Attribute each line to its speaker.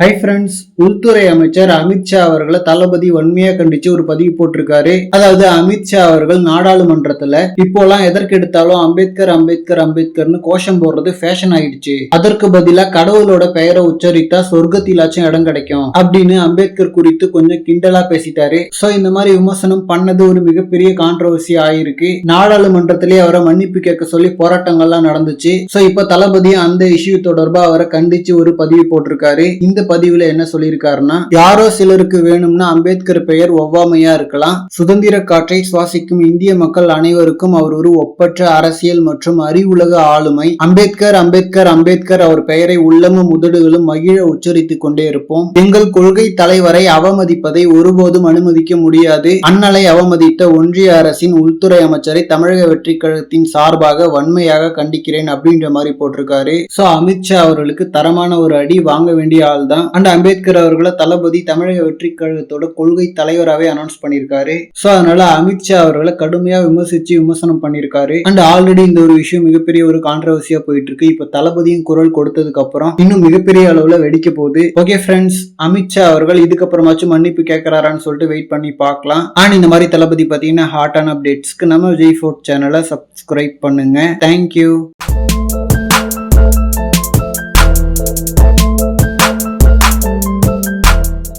Speaker 1: Hi friends, உள்துறை அமைச்சர் அமித்ஷா அவர்களை தளபதி வன்மையா கண்டிச்சு ஒரு பதிவு போட்டிருக்காரு. அதாவது அமித்ஷா அவர்கள் நாடாளுமன்றத்துல இப்போலாம் எதற்கு எடுத்தாலும் அம்பேத்கர் அம்பேத்கர் அம்பேத்கர்னு கோஷம் போடுறது ஃபேஷன் ஆயிடுச்சு. அதற்கு பதிலா கடவுளோட பெயரை உச்சரித்தா சொர்க்கத்திலாச்சும் இடம் கிடைக்கும் அப்படின்னு அம்பேத்கர் குறித்து கொஞ்சம் கிண்டலா பேசிட்டாரு. சோ இந்த மாதிரி விமர்சனம் பண்ணது ஒரு மிகப்பெரிய கான்ட்ரவர்சி ஆயிருக்கு. நாடாளுமன்றத்திலேயே அவரை மன்னிப்பு கேட்க சொல்லி போராட்டங்கள்லாம் நடந்துச்சு. சோ இப்ப தளபதி அந்த இஷ்யூ தொடர்பா அவரை கண்டிச்சு ஒரு பதிவு போட்டிருக்காரு. இந்த பதிவுல என்ன சொல்லியிருக்காருன்னா, யாரோ சிலருக்கு வேணும்னா அம்பேத்கர் பெயர் ஒவ்வாமையா இருக்கலாம். சுதந்திர காற்றை சுவாசிக்கும் இந்திய மக்கள் அனைவருக்கும் அவர் ஒரு ஒப்பற்ற அரசியல் மற்றும் அறிவுலக ஆளுமை. அம்பேத்கர் அம்பேத்கர் அம்பேத்கர் அவர் பெயரை உள்ளமும் உதடுகளும் மகிழ உச்சரித்துக் கொண்டே இருப்போம். எங்கள் கொள்கை தலைவரை அவமதிப்பதை ஒருபோதும் அனுமதிக்க முடியாது. அண்ணலை அவமதித்த ஒன்றிய அரசின் உள்துறை அமைச்சரை தமிழக வெற்றி கழகத்தின் சார்பாக வன்மையாக கண்டிக்கிறேன் அப்படின்ற மாதிரி போட்டிருக்காரு. சோ அமித்ஷா அவர்களுக்கு தரமான ஒரு அடி வாங்க வேண்டிய ஆள் தான். அண்ட் அம்பேத்கர் அவர்களை தளபதி தமிழக வெற்றி கழகத்தோட கொள்கை தலைவராகவே அனௌன்ஸ் பண்ணிருக்காரு. சோ அதனால அமித்ஷா அவர்களை கடுமையா விமர்சனம் பண்ணிருக்காரு. அண்ட் ஆல்ரெடி இந்த ஒரு விஷயம் மிகப்பெரிய ஒரு கான்ட்ரவர்சியா போயிட்டு இருக்கு. இப்ப தளபதியும் குரல் கொடுத்ததுக்கு அப்புறம் இன்னும் மிகப்பெரிய அளவுல வெடிக்க போகுது. ஓகே ஃப்ரெண்ட்ஸ், அமித்ஷா அவர்கள் இதுக்கப்புறமாச்சும் மன்னிப்பு கேட்கிறாரான்னு சொல்லிட்டு வெயிட் பண்ணி பார்க்கலாம். அண்ட் இந்த மாதிரி தளபதி பாத்தீங்கன்னா ஹாட்டான அப்டேட்ஸ்க்கு நம்ம விஜய் ஃபோர்ட் சேனலை சப்ஸ்கிரைப் பண்ணுங்க. தேங்க்யூ.